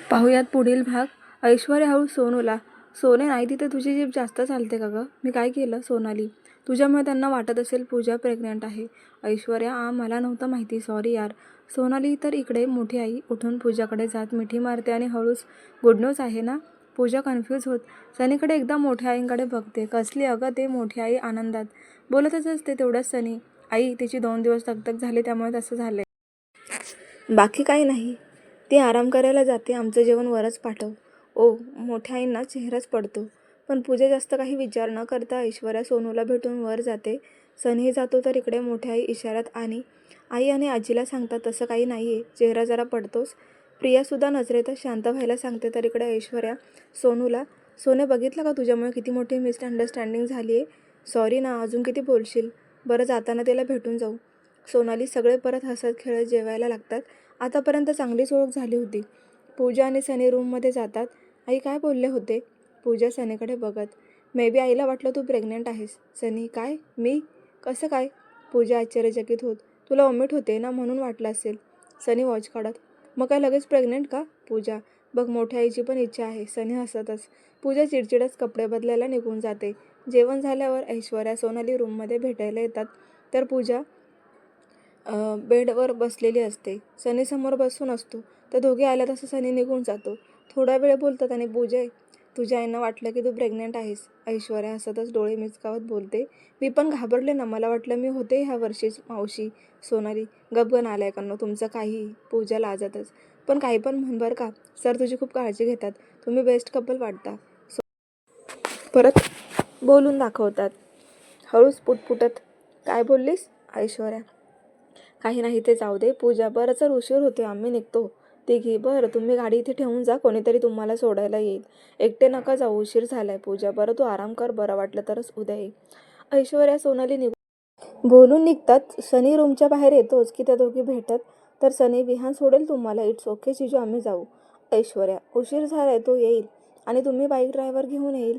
पाहूयात पुढील भाग. ऐश्वर्या हळू सोनूला, सोने नाही तिथे तुझी जीभ जास्त चालते का गं? मी काय केलं? सोनाली, तुझ्यामुळे त्यांना वाटत असेल पूजा प्रेग्नंट आहे. ऐश्वर्या, मला नव्हतं माहिती, सॉरी यार. सोनाली, तर इकडे मोठी आई उठून पूजाकडे जात मिठी मारते आणि हळूच, गुड न्यूज आहे ना? पूजा कन्फ्यूज होत सनीकडे एकदा मोठ्या आईंकडे बघते. कसली अगं ते? मोठी आई आनंदात बोलतच असते. तेवढंच सनी, आई तिची 2 दिवस दगदग झाली त्यामुळे तसं झालंय, बाकी काही नाही. ती आराम करायला जाते. आमचं जेवण वरच पाठव. ओ, मोठ्या आईंना चेहराच पडतो. पण पूजा जास्त काही विचार न करता ऐश्वर्या सोनूला भेटून वर जाते. सनीही जातो तर इकडे मोठ्या आई इशाऱ्यात आई आणि आजीला सांगतात तसं काही नाहीये, चेहरा जरा पडतोच. प्रियासुद्धा नजरेतच शांत व्हायला सांगते. तर इकडे ऐश्वर्या सोनूला, सोने बघितलं का तुझ्यामुळे किती मोठी मिसअंडरस्टँडिंग झाली आहे? सॉरी ना, अजून किती बोलशील? बरं, जाताना तिला भेटून जाऊ. सोनाली, सगळे परत हसत खेळत जेवायला लागतात. आतापर्यंत चांगलीच ओळख झाली होती. पूजा आणि सनी रूममध्ये जातात. आई काय बोलले होते? पूजा सनीकडे बघत, मे बी आईला वाटलं तू प्रेग्नंट आहेस. सनी, काय? मी? कसं काय? पूजा आश्चर्यचकित होत, तुला वॉमिट होते ना म्हणून वाटलं असेल. सनी वॉच काढत, मग काय लगेच प्रेग्नंट का? पूजा, बघ मोठ्या आईची पण इच्छा आहे. सनी हसतच. पूजा चिडचिडच कपडे बदलायला निघून जाते. जेवण झाल्यावर ऐश्वर्या सोनाली रूममध्ये भेटायला येतात. तर पूजा बेडवर बसलेली असते. सनी समोर बसून असतो. तर दोघे आल्या तसं सनी निघून जातो. थोडा वेळ बोलतात आणि पूजा, तुझ्या आईंना वाटलं की तू प्रेग्नंट आहेस. ऐश्वर्या हसतच डोळे मिचकावत बोलते, मी पण घाबरले ना, मला वाटलं मी होते ह्या वर्षीच मावशी. सोनाली, गपगन आलायकांनो, तुमचं काही. पूजा लाजतच, पण काही पण म्हण बरं का, सर तुझी खूप काळजी घेतात. तुम्ही बेस्ट कपल वाटता. परत बोलून दाखवतात. हळूच पुटपुटत, काय बोललीस? ऐश्वर्या, काही नाही, ते जाऊ दे. पूजा, बरं चल, उशीर होते, आम्ही निघतो. तिघी, बरं तुम्ही गाडी इथे ठेवून जा, कोणीतरी तुम्हाला सोडायला येईल. एकटे नका जाऊ, उशीर झालाय. पूजा, बरं तू आराम कर, बरं वाटलं तरच उद्या ये. ऐश्वर्या सोनाली बोलून निघतात. सनी रूमच्या बाहेर येतोच की त्या दोघी भेटत. तर सनी, विहान सोडेल तुम्हाला. इट्स ओके जिजू, आम्ही जाऊ. ऐश्वर्या, उशीर झालाय, तो येईल आणि तुम्ही बाईक ड्रायव्हर घेऊन येईल.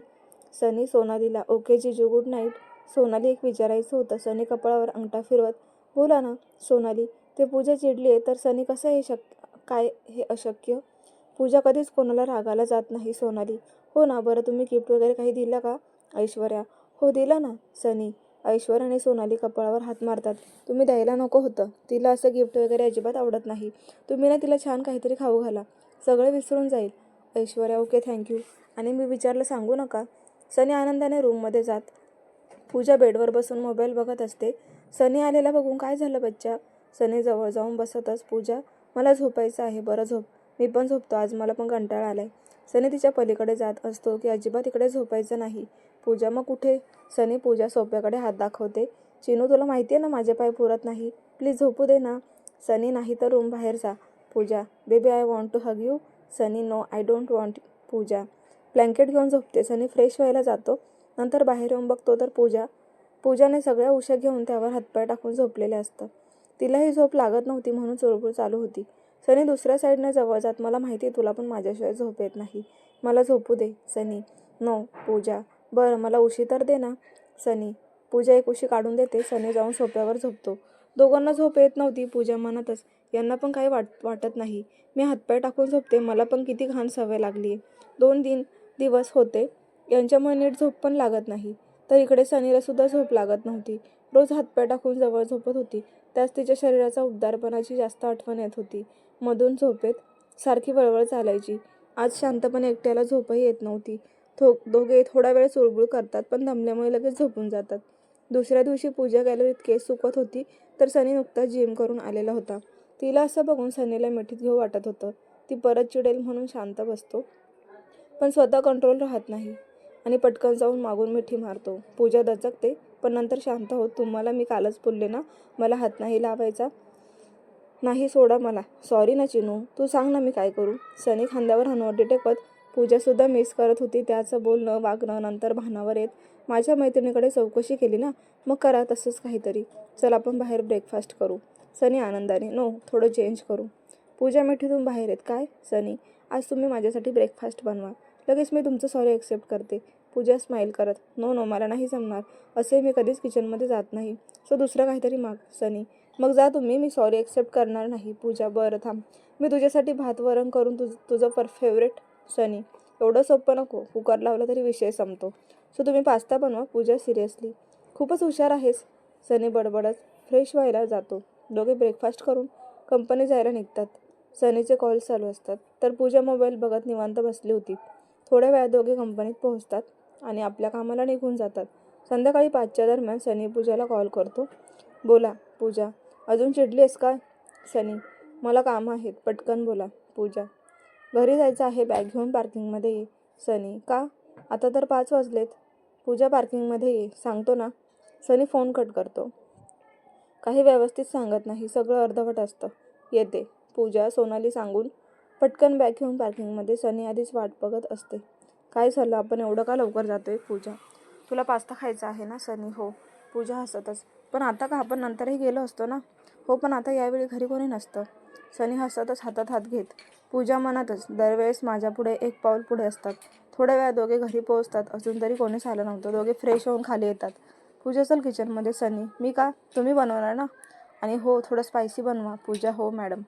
सनी सोनालीला, ओके जिजू, गुड नाईट. सोनाली, एक विचारायचं होतं. सनी कपाळावर अंगठा फिरवत, बोला ना. सोनाली, ते पूजा चिडली आहे तर सनी, कसं हे काय हे अशक्य? पूजा कधीच कोणाला रागाला जात नाही. सोनाली, हो ना. बरं तुम्ही गिफ्ट वगैरे काही दिलं का? ऐश्वर्या, हो दिलं ना. सनी, ऐश्वर्या आणि सोनाली कपाळावर हात मारतात. तुम्ही द्यायला नको होतं. तिला असं गिफ्ट वगैरे अजिबात आवडत नाही. तुम्ही ना तिला छान काहीतरी खाऊ घाला, सगळं विसरून जाईल. Aishwarya, okay thank you. आणि मी विचारलं सांगू नका. सनी आनंदाने रूममध्ये जात. पूजा बेडवर बसून मोबाईल बघत असते. सनी आलेला बघून, काय झालं बच्चा? सनी जवळ जाऊन बसतच, पूजा, मला झोपायचं आहे. बरं झोप, मी पण झोपतो, आज मला पण कंटाळा आलाय. सनी तिच्या पलीकडे जात असतो की अजिबात इकडे झोपायचं नाही. पूजा, मग कुठे? सनी पूजा सोप्याकडे हात दाखवते. चिनू, तुला माहिती आहे ना माझे पाय पुरत नाही, प्लीज झोपू दे ना. सनी, नाही तर रूम बाहेर जा. Puja, baby I want to hug you. Sunny, no I don't want. Puja, blanket घेऊन झोपते. सनी फ्रेश व्हायला जातो. नंतर बाहेर येऊन बघतो तर पूजाने सगळ्या उश्या घेऊन त्यावर हातपाय टाकून झोपलेले असतात. तिलाही झोप लागत नव्हती म्हणून चुळबुळ चालू होती. सनी दुसऱ्या साईडने जवळ जात, मला माहिती आहे तुला पण माझ्याशिवाय झोप येत नाही, मला झोपू दे. सनी, नो. पूजा, बरं मला उशी तर दे ना. सनी, पूजा एक उशी काढून देते. सनी जाऊन सोफ्यावर झोपतो. दोघांना झोप येत नव्हती. पूजा म्हणतच, यांना पण काही वाटत नाही, मी हातपाय टाकून झोपते, मला पण किती घाण सवय लागली आहे. 2 दिवस होते यांच्यामुळे नीट झोप पण लागत नाही. तर इकडे सनीला सुद्धा झोप लागत नव्हती. रोज हातपाय टाकून जवळ झोपत होती. त्याच तिच्या शरीराचा उबदारपणाची जास्त आठवण येत होती. मधून झोपेत सारखी वळवळ चालायची. आज शांतपणे एकट्याला झोपही येत नव्हती. दोघे थोडा वेळ चुळबुळ करतात पण दमल्यामुळे लगेच झोपून जातात. दुसऱ्या दिवशी पूजा गॅलरीत केस सुकत होती तर सनी नुकताच जिम करून आलेला होता. तिला असं बघून सनीला मिठीत घेऊ वाटत होतं. ती परत चिडेल म्हणून शांत बसतो, पण स्वतः कंट्रोल राहत नाही आणि पटकन जाऊन मागून मिठी मारतो. पूजा दचकते पण नंतर शांत होत, तुम्हाला मी कालच बोलले ना मला हात नाही लावायचा. नाही, सोडा मला. सॉरी ना चिनू, तू सांग ना मी काय करू. सनी खांद्यावर हनुवटी टेकत, पूजासुद्धा मिस करत होती त्याचं बोलणं वागणं. नंतर भानावर येत, माझ्या मैत्रिणीकडे चौकशी केली ना, मग करा तसंच काहीतरी. चल आपण बाहेर ब्रेकफास्ट करू. सनी आनंदाने, नो, थोडं चेंज करू. पूजा मिठीतून बाहेर येत, काय? सनी, आज तुम्ही माझ्यासाठी ब्रेकफास्ट बनवा, लगेच मी तुमचं सॉरी ॲक्सेप्ट करते. पूजा स्माईल करत, नो नो, मला नाही जमणार, असे मी कधीच किचनमध्ये जात नाही, सो दुसरं काहीतरी माग. सनी, मग जा तुम्ही, मी सॉरी ॲक्सेप्ट करणार नाही. पूजा, बरं थांब, मी तुझ्यासाठी भात वरण करून तुझं फेवरेट. सनी, एवढं सोपं नको. कुकर लावला तरी विषय संपतो. सो तुम्ही पास्ता बनवा. पूजा सिरियसली, खूपच हुशार आहेस. सनी बडबडत फ्रेश व्हायला जातो. दोघे ब्रेकफास्ट करून कंपनी जायला निघतात. सनीचे कॉल्स चालू असतात तर पूजा मोबाईल बघत निवांत बसली होती. थोड्या वेळात दोघे कंपनीत पोहोचतात आणि आपल्या कामाला निघून जातात. संध्याकाळी 5च्या दरम्यान सनी पूजाला कॉल करतो. बोला पूजा, अजून चिडली आहेस का? सनी, मला कामं आहेत, पटकन बोला. पूजा, घरी जायचं आहे, बॅग घेऊन पार्किंगमध्ये ये. सनी, का? आता तर 5 वाजलेत. पूजा, पार्किंगमध्ये ये, सांगतो ना. सनी फोन कट करतो. काही व्यवस्थित सांगत नाही, सगळं अर्धवट असतं. येते. पूजा सोनाली सांगून पटकन बॅग घेऊन पार्किंगमध्ये. सनी आधीच वाट बघत असते. काय झालं, आपण एवढं का लवकर जातोय? पूजा, तुला पास्ता खायचा आहे ना? सनी, हो. पूजा हसतच, पण आता का? आपण नंतरही गेलो असतो ना. हो, पण आता यावेळी घरी कोणी नसतं. सनी हसतच हातात हात घेत. पूजा मनातच, दरवेळेस माझ्या पुढे एक पाऊल पुढे असतात. थोड्या वेळात दोघे घरी पोहोचतात. अजून तरी कोणीच आलं नव्हतं. दोघे फ्रेश होऊन खाली येतात. पूजा, चल किचनमध्ये. सनी, मी का? तुम्ही बनवणार ना? आणि हो, थोडं स्पायसी बनवा. पूजा, हो मॅडम,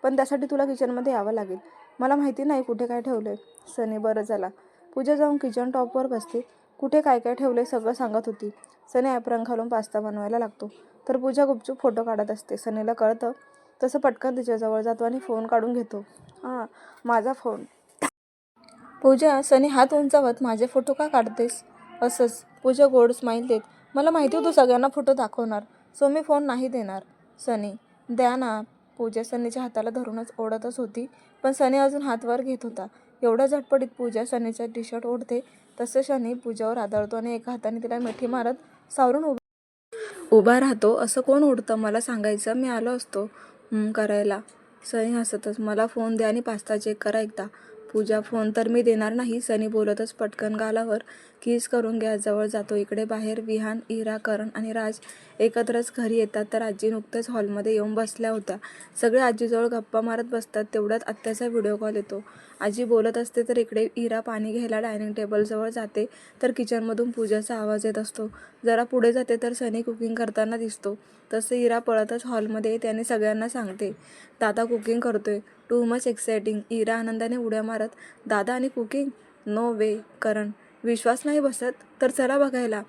पण त्यासाठी तुला किचनमध्ये यावं लागेल. मला माहिती नाही कुठे काय ठेवलं आहे. सनी, बरं चला. पूजा जाऊन किचन टॉपवर बसते. कुठे काय काय ठेवलं आहे सगळं सांगत होती. सनी ॲप्रन घालून पास्ता बनवायला लागतो तर पूजा गुपचूप फोटो काढत असते. सनीला कळतं तसं पटकन तिच्याजवळ जातो आणि फोन काढून घेतो. हां, माझा फोन. पूजा, सनी हात उंचावत, माझे फोटो का काढतेस? असंच. पूजा गोड स्माईल देत, मला माहिती होतं सगळ्यांना फोटो दाखवणार, सो मी फोन नाही देणार. सनी, द्या ना. पूजा सनीच्या हाताला धरूनच ओढतच होती, पण सनी अजून हात वर घेत होता. एवढ्या झटपटीत पूजा सनीचा टी-शर्ट ओढते तसं सनी पूजावर आदळतो आणि एका हाताने तिला मिठी मारत सावरून उभा राहतो. असं कोण ओढतं? मला सांगायचं, मी आलो असतो करायला. सनी हसतच, मला फोन द्या आणि पास्ता चेक करा एकदा. पूजा, फोन तर मी देणार नाही. सनी बोलतच पटकन गालावर किस करून गॅसजवळ जातो. इकडे बाहेर विहान, इरा, करण आणि राज एकत्रच घरी येतात तर आजी नुकत्याच हॉलमध्ये येऊन बसल्या होत्या. सगळे आजीजवळ गप्पा मारत बसतात. तेवढ्यात आत्याचा व्हिडिओ कॉल येतो. आजी बोलत असते तर इकडे इरा पाणी घ्यायला डायनिंग टेबलजवळ जाते तर किचनमधून पूजाचा आवाज येत असतो. जरा पुढे जाते तर सनी कुकिंग करताना दिसतो. तसं इरा पळतच हॉलमध्ये येते आणि सगळ्यांना सांगते, दादा कुकिंग करतोय. Too much exciting. इरा आनंदाने उड्या मारत, दादा आणि कुकिंग? नो वे. करण, विश्वास नाही बसत तर चला बघायला.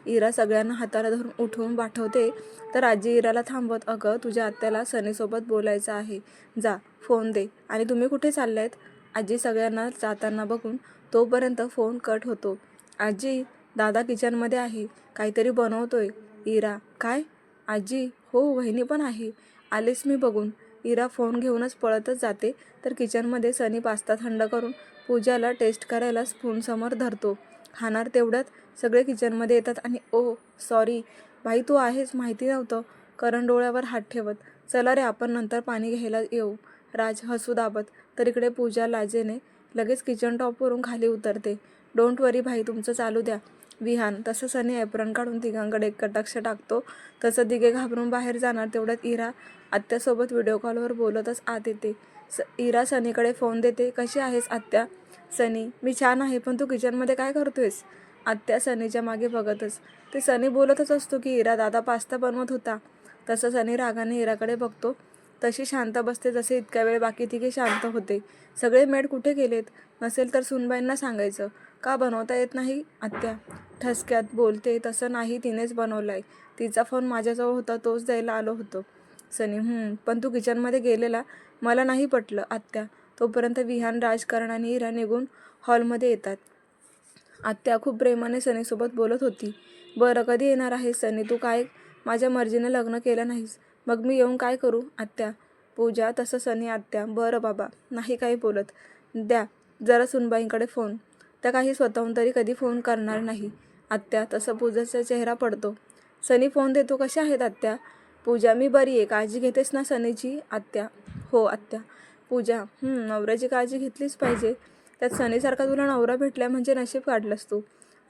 इरा सगळ्यांना हाताला धरून उठवून पाठवते तर आजी इराला थांबवत, अगं तुझ्या आत्याला सनीसोबत बोलायचं आहे, जा फोन दे. आणि तुम्ही कुठे चाललायत? आजी सगळ्यांना जाताना बघून तोपर्यंत फोन कट होतो. आजी, दादा किचनमध्ये आहे, काहीतरी बनवतोय. इरा, काय? आजी, हो वहिनी पण आहे, आलेच मी बघून. इरा फोन घेऊनच पळतच जाते तर किचनमध्ये सनी पास्ता थंड करून पूजाला टेस्ट करायला स्पूनसमोर धरतो. खाणार तेवढ्यात सगळे किचनमध्ये येतात आणि ओ सॉरी भाई, तू आहेस, माहिती नव्हतं. करण डोळ्यावर हात ठेवत, चला रे आपण नंतर पाणी घ्यायला येऊ. राज हसू दाबत तर इकडे पूजा लाजेने लगेच किचन टॉपवरून खाली उतरते. डोंट वरी भाई, तुमचं चालू द्या. विहान, तसं सनी ॲप्रन काढून तिघांकडे एक कटाक्ष टाकतो. तसं दिघे घाबरून बाहेर जाणार तेवढ्यात इरा आत्यासोबत व्हिडिओ कॉलवर बोलतच आत येते. इरा सनीकडे फोन देते, कशी आहेस आत्या? सनी, मी छान आहे, पण तू किचनमध्ये काय करतोयस? आत्या सनीच्या मागे बघतच, ते सनी बोलतच असतो की इरा दादा पास्ता बनवत होता. तसं सनी रागाने इराकडे बघतो. तशी शांत बसते जसे इतक्या वेळ बाकी तिघे शांत होते. सगळे मेड कुठे गेलेत? नसेल तर सुनबाईंना सांगायचं. का बनवता येत नाही? आत्या ठसक्यात बोलते, तसं नाही, तिनेच बनवलाय. तिचा फोन माझ्याजवळ होता, तोच द्यायला आलो होतो. सनी, पण तू किचनमध्ये गेलेला, मला नाही पटलं. आत्या तोपर्यंत विहान, राजकारण आणि इरा निघून हॉलमध्ये येतात. आत्या खूप प्रेमाने सनीसोबत बोलत होती. बरं, कधी येणार आहेस सनी? तू काय माझ्या मर्जीने लग्न केलं नाहीस, मग मी येऊन काय करू? आत्या. पूजा, तसं सनी. आत्या, बरं बाबा, नाही काही बोलत. द्या जरा सुनबाईंकडे फोन, त्या काही स्वतःहून तरी कधी फोन करणार नाही. आत्या, तसं पूजाचा चेहरा पडतो. सनी फोन देतो, कशा आहेत आत्या? पूजा, मी बरी आहे, काळजी घेतेस ना सनीची? आत्या, हो आत्या. पूजा, नवऱ्याची काळजी घेतलीच पाहिजे, त्यात सनीसारखा तुला नवरा भेटलाय म्हणजे नशीब काढलंस तू.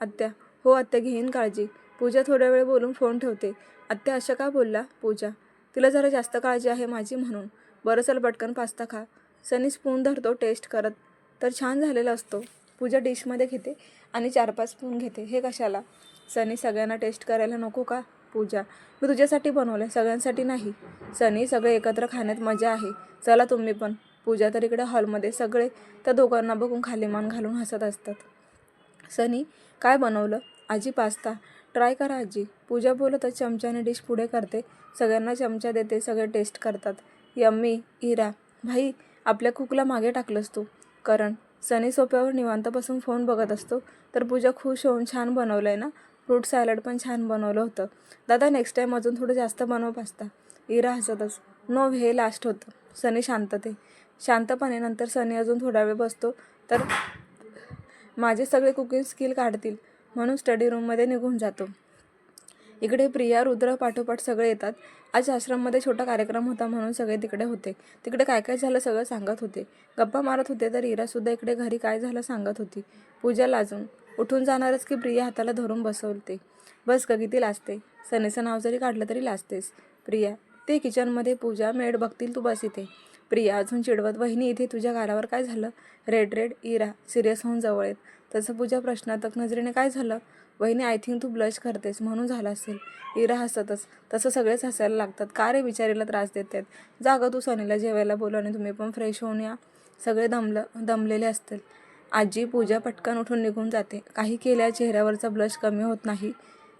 आत्या, हो आत्या, घेईन काळजी. पूजा थोड्या वेळ बोलून फोन ठेवते. आत्या, असं का बोलला? पूजा, तिला जरा जास्त काळजी आहे माझी म्हणून. बरं चल पटकन पास्ता खा. सनी स्पून धरतो टेस्ट करत, तर छान झालेला असतो. पूजा डिशमध्ये घेते आणि 4-5 स्पून घेते. हे कशाला? सनी, सगळ्यांना टेस्ट करायला नको का? पूजा, मी तुझ्यासाठी बनवलं, सगळ्यांसाठी नाही. सनी, सगळे एकत्र खाण्यात मजा आहे, चला तुम्ही पण. पूजा तर इकडे हॉलमध्ये सगळे त्या दोघांना बघून खाली मान घालून हसत असतात. सनी, काय बनवलं? आजी पास्ता. ट्राय करा आजी. पूजा बोलतच चमच्याने डिश पुढे करते. सगळ्यांना चमचा देते. सगळे टेस्ट करतात. यम्मी. इरा, भाई आपल्या कुकला मागे टाकलंस तू. करण. सनी सोफ्यावर निवांत बसून फोन बघत असतो. तर पूजा खुश होऊन, छान बनवलंय ना? फ्रूट सॅलड पण छान बनवलं होतं. दादा नेक्स्ट टाईम अजून थोडं जास्त बनव पास्ता. इरा हसतच. नो, हे लास्ट होतं. सनी शांतपणे. नंतर सनी अजून थोडा वेळ बसतो. तर माझे सगळे कुकिंग स्किल काढतील म्हणून स्टडी रूममध्ये निघून जातो. इकडे प्रिया, रुद्र पाठोपाठ सगळे येतात. आज आश्रममध्ये छोटा कार्यक्रम होता म्हणून सगळे तिकडे होते. तिकडे काय काय झालं सगळं सांगत होते. गप्पा मारत होते. तर इरासुद्धा इकडे घरी काय झालं सांगत होती. पूजा लाजून उठून जाणारच की प्रिया हाताला धरून बसवते. बस ग, किती लाजते. सनीचं नाव जरी काढलं तरी लाजतेस. प्रिया, ते किचनमध्ये. पूजा, मेड बघतील, तू बस इथे. प्रिया अजून चिडवत, वहिनी इथे तुझ्या गालावर काय झालं? रेड. इरा सिरियस होऊन जवळ येत. तसं पूजा प्रश्नार्थक नजरेने, काय झालं? वहिनी, आय थिंक तू ब्लश करतेस म्हणून झालं असेल. इरा हसतच. तसं सगळेच हसायला लागतात. का रे बिचारीला त्रास देतात? जा गं, तू सनीला जेवायला बोलव आणि तुम्ही पण फ्रेश होऊन या. सगळे दमलेले असतील. आजी. पूजा पटकन उठून निघून जाते. काही केल्या चेहऱ्यावरचा ब्लश कमी होत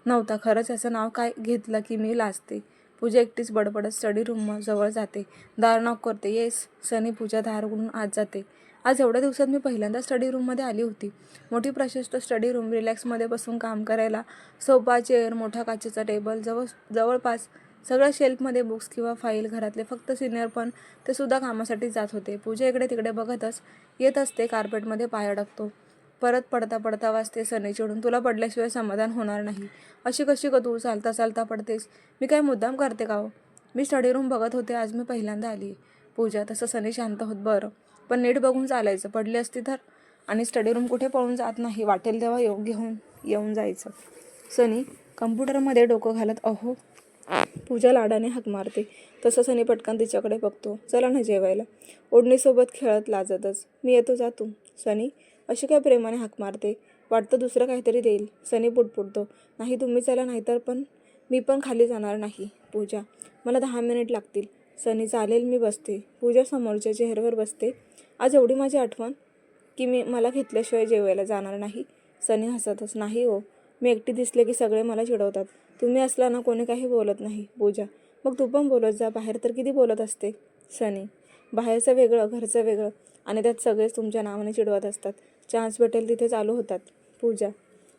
नव्हता. खरंच याचं नाव काय घेतलं की मी लाजते. पूजा एकटीच बडबडत स्टडी रूम जवळ जाते. दार नॉक करते. येस. सनी. पूजा दार उघडून आत जाते. आज एवढ्या दिवसात मी पहिल्यांदा स्टडी रूममध्ये आली होती. मोठी प्रशस्त स्टडी रूम. रिलॅक्समध्ये बसून काम करायला सोफा, चेअर, मोठा काचेचा टेबल. जवळपास सगळ्या शेल्फमध्ये बुक्स किंवा फाईल. घरातले फक्त सिनियर, पण ते सुद्धा कामासाठी जात होते. पूजा इकडे तिकडे बघतच येत असते. कार्पेटमध्ये पाय अडकतो. परत पडता वाजते. सनी चिडून, तुला पडल्याशिवाय समाधान होणार नाही. अशी कशी ग तू? चालता पडतेस. मी काय मुद्दाम करते का हो? मी स्टडी रूम बघत होते. आज मी पहिल्यांदा आली. पूजा. तसं सनी शांत होत. बरं, पण नीट बघून चालायचं. पडली असती तर? आणि स्टडी रूम कुठे पळून जात नाही. वाटेल तेव्हा येऊन जायचं. सनी कम्प्युटरमध्ये डोकं घालत, अहो. पूजा लाडाने हाक मारते. तसं सनी पटकन तिच्याकडे बघतो. चला ना जेवायला. ओढणीसोबत खेळत लाजतच. मी येतो, जा तू. सनी अशी काय प्रेमाने हाक मारते? वाटतं दुसरं काहीतरी देईल. सनी पुटपुटतो. नाही, तुम्ही चला, नाहीतर मी पण खाली जाणार नाही. पूजा. मला 10 मिनिट लागतील. सनी. चालेल, मी बसते. पूजा समोरच्या चेहऱ्यावर बसते. आज एवढी माझी आठवण की मला घेतल्याशिवाय जेवायला जाणार नाही. सनी हसतच. नाही हो, मी एकटी दिसले की सगळे मला चिडवतात. तुम्ही असला ना कोणी काही बोलत नाही. पूजा. मग तू पण बोलत जा. बाहेर तर किती बोलत असते. सनी. बाहेरचं वेगळं, घरचं वेगळं, आणि त्यात सगळेच तुमच्या नावाने चिडवत असतात. चान्स भेटेल तिथे चालू होतात. पूजा.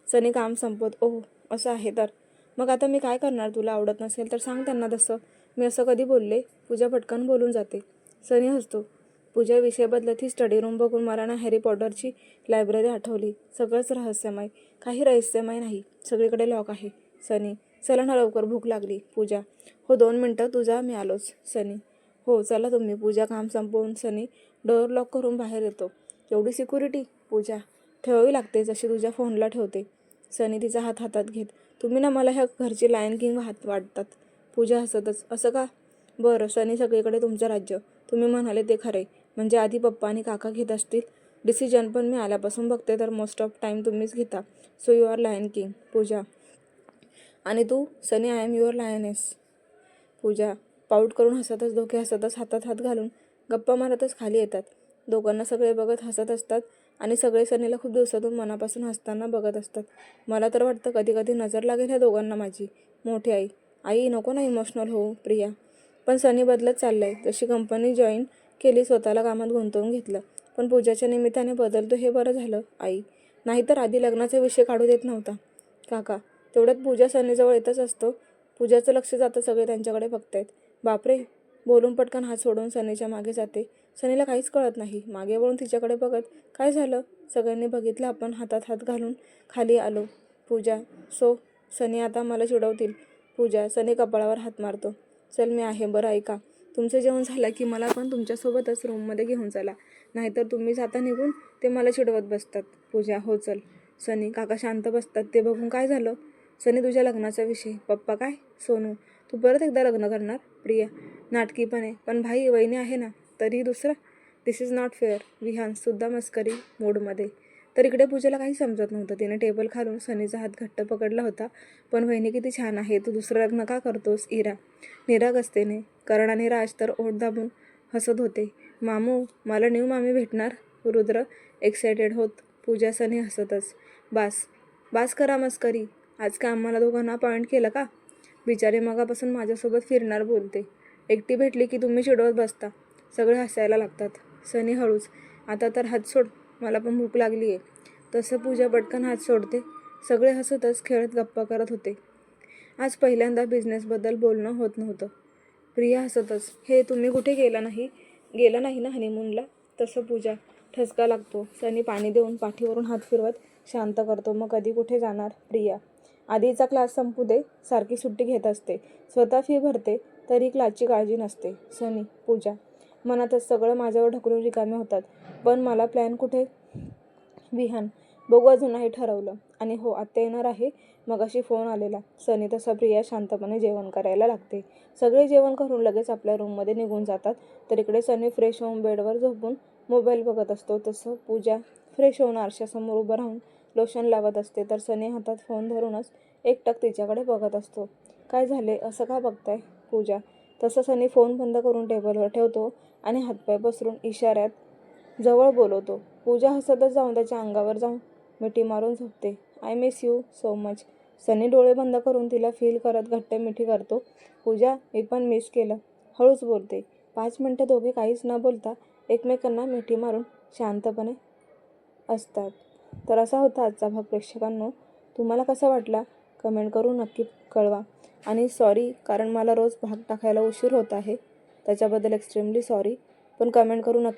सनी काम संपत, ओह असं आहे तर? मग आता मी काय करणार? तुला आवडत नसेल तर सांग त्यांना तसं. मी असं कधी बोलले? पूजा पटकन बोलून जाते. सनी हसतो. पूजा विषय बदलत, ही स्टडी रूम बघून मला ना हॅरी पॉटरची लायब्ररी आठवली. सगळंच रहस्यमय. काही रहस्यमय नाही. सगळीकडे लॉक आहे. सनी. चला ना लवकर, भूक लागली. पूजा. हो, 2 मिनटं, तुझा मी आलोच. सनी. हो, चला तुम्ही. पूजा काम संपवून सनी डोअर लॉक करून बाहेर येतो. एवढी सिक्युरिटी? पूजा. ठेवावी लागते, जशी तुझ्या फोनला ठेवते. सनी तिचा हात हातात घेत. तुम्ही ना मला ह्या घरची लायन किंग वाटतात. पूजा हसतच. असं का? बरं. सनी. सगळीकडे तुमचं राज्य. तुम्ही म्हणाले ते खरे. म्हणजे आधी पप्पा आणि काका घेत असतील डिसिजन, पण मी आल्यापासून बघते तर मोस्ट ऑफ टाईम तुम्हीच घेता. So you are lion king. Puja. आणि तू? Sunny. I am your lioness. Puja. Pout करून हसतच, दोघे हसतच हातात हात घालून गप्पा मारतच खाली येतात. दोघांना सगळे बघत हसत असतात आणि सगळे सनीला खूप दिवसातून मनापासून हसताना बघत असतात. मला तर वाटतं कधी कधी नजर लागेल ह्या दोघांना माझी. मोठी आई नको ना इमोशनल होऊ. प्रिया. पण सनी बदलत चाललाय. जशी कंपनी जॉईन केली, स्वतःला कामात गुंतवून घेतलं. पण पूजाच्या निमित्ताने बदलतो हे बरं झालं. आई. नाहीतर आधी लग्नाचा विषय काढू देत नव्हता. काका. तेवढ्यात पूजा सनीजवळ येतच असतो. पूजाचं लक्ष जातं. सगळे त्यांच्याकडे बघतायत. बापरे. बोलून पटकन हात सोडून सनीच्या मागे जाते. सनीला काहीच कळत नाही. मागे वळून तिच्याकडे बघत, काय झालं? सगळ्यांनी बघितलं आपण हातात हात घालून खाली आलो. पूजा. सो सनी आता मला चिडवतील. पूजा. सनी कपाळावर हात मारतो. चल, मी आहे. बरं ऐका, तुमचं जेवण झालं की मला पण तुमच्यासोबतच रूममध्ये घेऊन चला. नाहीतर तुम्ही जाता निघून, ते मला चिडवत बसतात. पूजा. हो चल. सनी. काका शांत बसतात. ते बघून, काय झालं? सनी. तुझ्या लग्नाचा विषय. पप्पा. काय? सोनू. तू परत एकदा लग्न करणार? प्रिया. नाटकीपणे. पण भाई, वहिनी आहे ना. तरीही दुसरं? दिस इज नॉट फेअर. विहान सुद्धा मस्करी मूडमध्ये. तर इकडे पूजेला काही समजत नव्हतं. तिने टेबल खालून सनीचा हात घट्ट पकडला होता. पण वहिनी किती छान आहे. तू दुसरं लग्न का करतोस? इरा निरागसतेने. करण आणि राज तर ओठ दाबून हसत होते. मामू, मला न्यू मामी भेटणार? रुद्र एक्सायटेड होत. पूजा सनी हसतच. बास करा मस्करी. आज काय आम्हाला दोघांना पॉइंट केलं का? बिचारी मगापासून माझ्यासोबत फिरणार बोलते. एकटी भेटली की तुम्ही चिडवत बसता. सगळे हसायला लागतात. सनी हळूच, आता तर हात सोड, मला पण भूक लागली आहे. तसं पूजा पटकन हात सोडते. सगळे हसतच खेळत गप्पा करत होते. आज पहिल्यांदा बिझनेसबद्दल बोलणं होत नव्हतं. प्रिया हसतच, हे तुम्ही कुठे गेला नाही ना हनीमूनला? तसं पूजा ठसका लागतो. सनी पाणी देऊन पाठीवरून हात फिरवत शांत करतो. मग कधी कुठे जाणार? प्रिया, आधीचा क्लास संपू दे. सारखी सुट्टी घेत असते. स्वतः फी भरते तरी क्लासची काळजी नसते. सनी, पूजा मनातच सगळं माझ्यावर ढकलून रिकामे होतात. पण मला प्लॅन कुठे? विहान, बघू, अजून नाही ठरवलं. आणि हो, आत्या येणार आहे. मगाशी फोन आलेला. सनी तसा प्रिया शांतपणे जेवण करायला लागते. सगळे जेवण करून लगेच आपल्या रूममध्ये निघून जातात. तर इकडे सनी फ्रेश होऊन बेडवर झोपून मोबाईल बघत असतो. तसं पूजा फ्रेश होऊन आरशासमोर उभं राहून लोशन लावत असते. तर सनी हातात फोन धरूनच एकटक तिच्याकडे बघत असतो. काय झाले, असं का बघताय? पूजा तसं सनी फोन बंद करून टेबलवर ठेवतो आणि हातपाय पसरून इशाऱ्यात जवळ बोलवतो. पूजा हसतच जाऊन त्याच्या अंगावर जाऊन मिठी मारून झोपते. I miss you so much. Sunny डोळे बंद करून तिला फील करत घट्ट मिठी करतो. पूजा, मी पण मिस केलं, हळूच बोलते. 5 मिनिटं दोघे काहीच न बोलता एकमेकांना मिठी मारून शांतपणे असतात. तर असा होता आजचा भाग प्रेक्षकांनो. तुम्हाला कसा वाटला कमेंट करून नक्की कळवा. आणि सॉरी, कारण मला रोज भाग टाकायला उशीर होत आहे, त्याच्याबद्दल एक्स्ट्रीमली सॉरी. पण कमेंट करून नक्की